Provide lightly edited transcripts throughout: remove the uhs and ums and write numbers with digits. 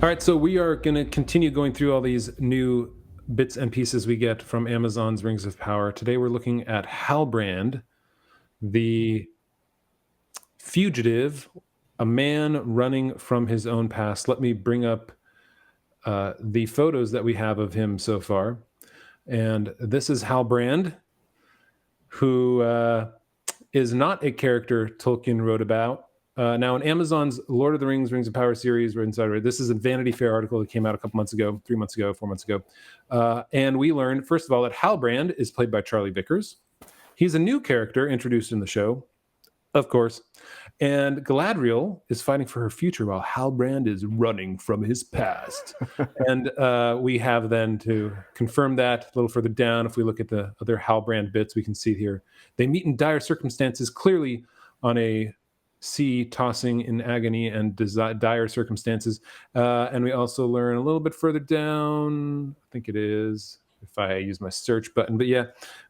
All right, so we are going to continue going through all these new bits and pieces we get from Amazon's Rings of Power. Today we're looking at Halbrand, the fugitive, a man running from his own past. Let me bring up the photos that we have of him so far. And this is Halbrand, who is not a character Tolkien wrote about. Now, in Amazon's Lord of the Rings, Rings of Power series, this is a Vanity Fair article that came out a couple months ago, 3 months ago, 4 months ago. And we learned, first of all, that Halbrand is played by Charlie Vickers. He's a new character introduced in the show, of course. And Galadriel is fighting for her future while Halbrand is running from his past. And we have then to confirm that a little further down. If we look at the other Halbrand bits, we can see here. They meet in dire circumstances, clearly on a sea tossing in agony and dire circumstances. And we also learn a little bit further down, I think it is, if I use my search button. But yeah,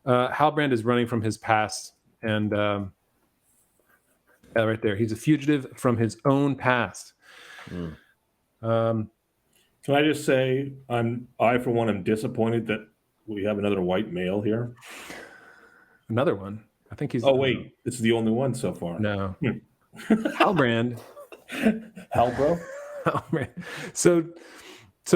Halbrand is running from his past. And right there, he's a fugitive from his own past. Can I just say, I for one am disappointed that we have another white male here. Another one? I think he's... Oh, wait, this is the only one so far. No. Halbrand. Halbro? So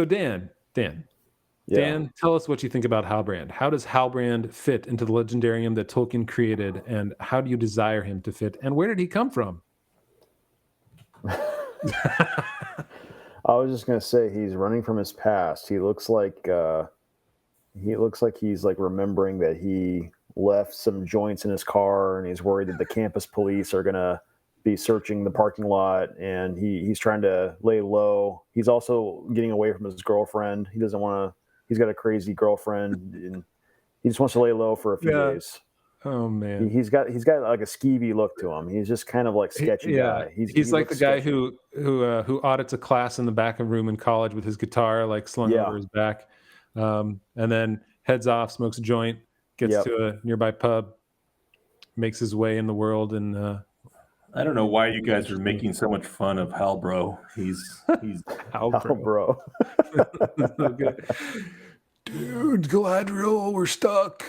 Dan, Dan, tell us what you think about Halbrand. How does Halbrand fit into the legendarium that Tolkien created, and how do you desire him to fit, and where did he come from? I was just going to say he's running from his past. He looks like he's like remembering that he left some joints in his car, and he's worried that the campus police are going to be searching the parking lot, and he's trying to lay low. He's also getting away from his girlfriend. He doesn't want to. He's got a crazy girlfriend, and he just wants to lay low for a few days. Oh man, he's got like a skeevy look to him. He's just kind of like sketchy guy. He's like the guy who audits a class in the back of a room in college with his guitar like slung over his back, and then heads off, smokes a joint, gets to a nearby pub, makes his way in the world, and I don't know why you guys are making so much fun of Halbro. He's Halbro. Okay. Dude, Galadriel, we're stuck.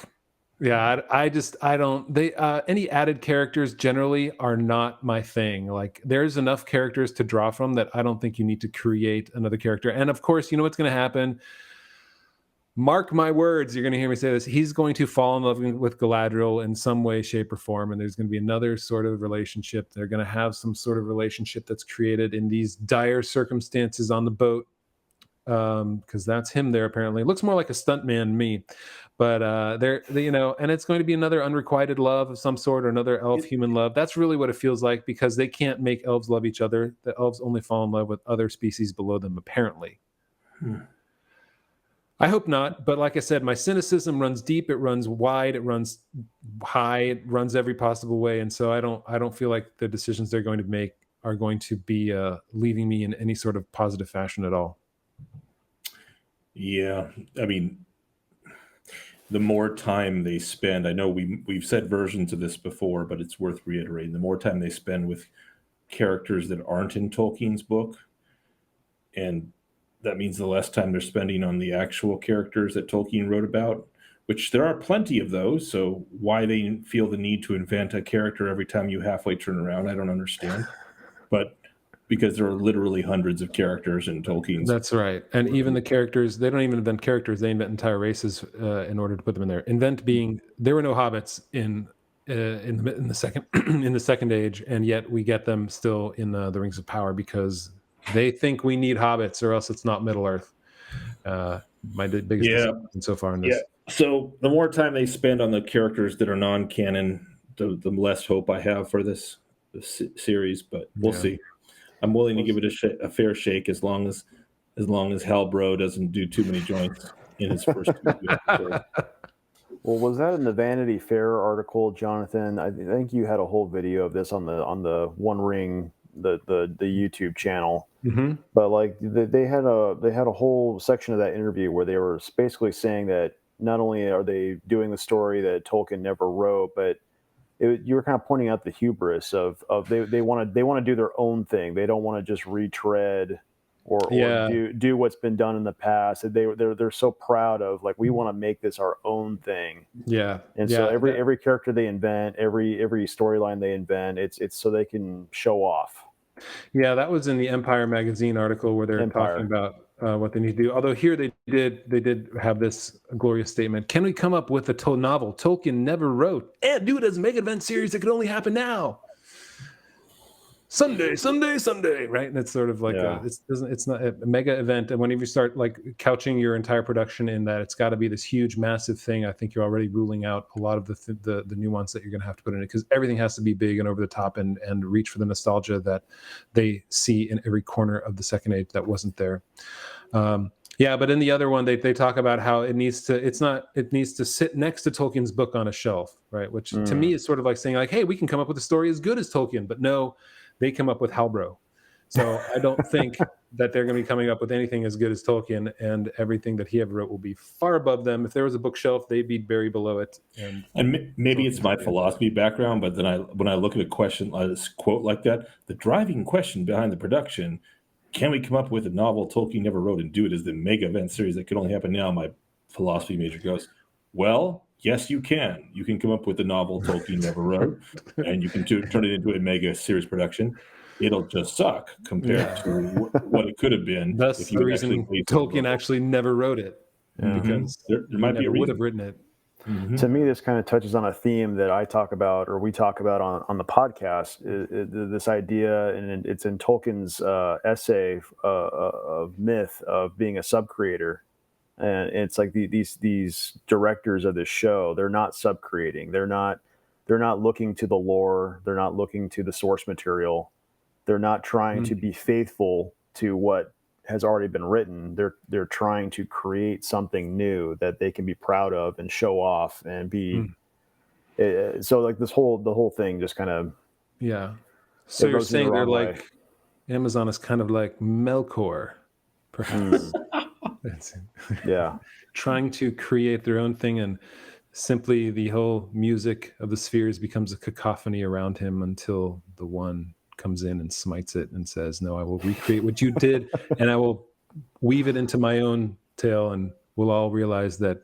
Yeah, I don't. They any added characters generally are not my thing. Like, there's enough characters to draw from that I don't think you need to create another character. And of course, you know what's going to happen. Mark my words, you're going to hear me say this. He's going to fall in love with Galadriel in some way, shape, or form, and there's going to be another sort of relationship. They're going to have some sort of relationship that's created in these dire circumstances on the boat, because that's him there. Apparently, it looks more like a stuntman to me, but and it's going to be another unrequited love of some sort, or another elf-human love. That's really what it feels like, because they can't make elves love each other. The elves only fall in love with other species below them, apparently. I hope not, but like I said, my cynicism runs deep, it runs wide, it runs high, it runs every possible way, and so I don't feel like the decisions they're going to make are going to be leaving me in any sort of positive fashion at all. Yeah, I mean, the more time they spend, I know we've said versions of this before, but it's worth reiterating. The more time they spend with characters that aren't in Tolkien's book, and that means the less time they're spending on the actual characters that Tolkien wrote about, which there are plenty of those. So why they feel the need to invent a character every time you halfway turn around, I don't understand. But because there are literally hundreds of characters in Tolkien's. That's right. And even the characters, they don't even invent characters, they invent entire races in order to put them in there. Invent being, there were no hobbits in the second in the Second Age, and yet we get them still in the Rings of Power, because they think we need hobbits, or else it's not Middle Earth. My biggest disappointment so far in this. Yeah. So the more time they spend on the characters that are non-canon, the less hope I have for this series. But we'll see. I'm willing to give it a fair shake, as long as Halbro doesn't do too many joints in his first 2 episodes. Well, was that in the Vanity Fair article, Jonathan? I think you had a whole video of this on the One Ring, the YouTube channel. Mm-hmm. But like they had a whole section of that interview where they were basically saying that not only are they doing the story that Tolkien never wrote, but you were kind of pointing out the hubris of they want to do their own thing. They don't want to just retread or do what's been done in the past. They're so proud of, like, we want to make this our own thing. Yeah. And so every character they invent, every storyline they invent, it's so they can show off. Yeah, that was in the Empire magazine article where they're talking about what they need to do. Although here they did have this glorious statement: "Can we come up with a novel Tolkien never wrote and do it as a mega event series that could only happen now? Someday, right?" And it's sort of like it's not a mega event. And whenever you start like couching your entire production in that, it's got to be this huge, massive thing. I think you're already ruling out a lot of the nuance that you're going to have to put in it, because everything has to be big and over the top and reach for the nostalgia that they see in every corner of the Second Age that wasn't there. But in the other one, they talk about how it needs to sit next to Tolkien's book on a shelf, right? Which to me is sort of like saying, like, hey, we can come up with a story as good as Tolkien, but no. They come up with Halbro. So I don't think that they're going to be coming up with anything as good as Tolkien, and everything that he ever wrote will be far above them. If there was a bookshelf, they'd be buried below it. And maybe it's my philosophy background, but then when I look at a quote like that, the driving question behind the production, can we come up with a novel Tolkien never wrote and do it as the mega event series that could only happen now? My philosophy major goes, well, yes, you can. You can come up with a novel Tolkien never wrote, and you can turn it into a mega series production. It'll just suck compared to what it could have been. That's the reason Tolkien actually never wrote it, because there might be a reason. Would have written it. Mm-hmm. To me, this kind of touches on a theme that I talk about, or we talk about on the podcast. This idea, and it's in Tolkien's essay of myth of being a sub-creator. And it's like these directors of this show, they're not sub-creating. They're not looking to the lore. They're not looking to the source material. They're not trying to be faithful to what has already been written. They're trying to create something new that they can be proud of and show off and be. So like the whole thing just kind of. Yeah. So you're saying they're like, Amazon is kind of like Melkor, perhaps. Yeah. Trying to create their own thing, and simply the whole music of the spheres becomes a cacophony around him until the one comes in and smites it and says, no, I will recreate what you did, and I will weave it into my own tale, and we'll all realize that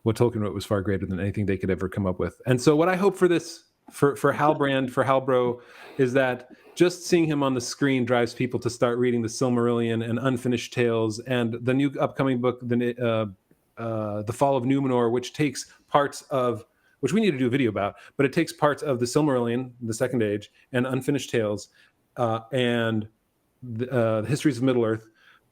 what Tolkien wrote was far greater than anything they could ever come up with. And so what I hope for this, for Halbrand, for Halbro, is that just seeing him on the screen drives people to start reading the Silmarillion and Unfinished Tales and the new upcoming book, The Fall of Numenor, which takes parts of, which we need to do a video about, but it takes parts of the Silmarillion, the Second Age, and Unfinished Tales, and the Histories of Middle-earth,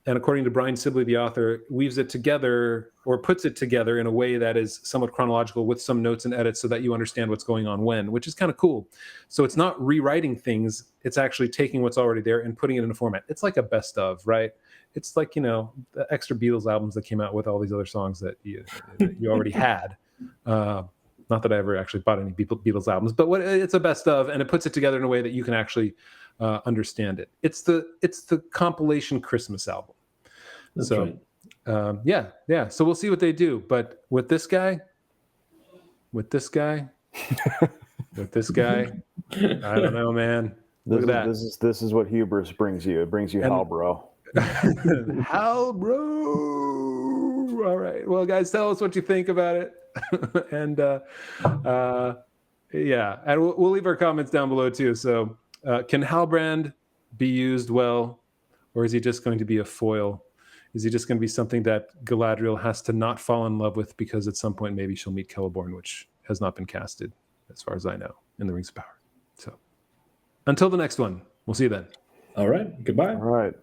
and according to Brian Sibley, the author, weaves it together or puts it together in a way that is somewhat chronological with some notes and edits so that you understand what's going on when, which is kind of cool. So it's not rewriting things. It's actually taking what's already there and putting it in a format. It's like a best of, right? It's like, the extra Beatles albums that came out with all these other songs that you already had. Not that I ever actually bought any Beatles albums, but it's a best of, and it puts it together in a way that you can actually understand it. It's the compilation Christmas album. That's so right. Yeah. So we'll see what they do. But with this guy, I don't know, man. Look at that. This is what Hubris brings you. It brings you Halbro. Halbro. All right. Well, guys, tell us what you think about it. And and we'll leave our comments down below too. So can Halbrand be used well, or is he just going to be a foil? Is he just going to be something that Galadriel has to not fall in love with because at some point maybe she'll meet Celeborn, which has not been casted, as far as I know, in the Rings of Power. So until the next one, we'll see you then. All right. Goodbye. All right.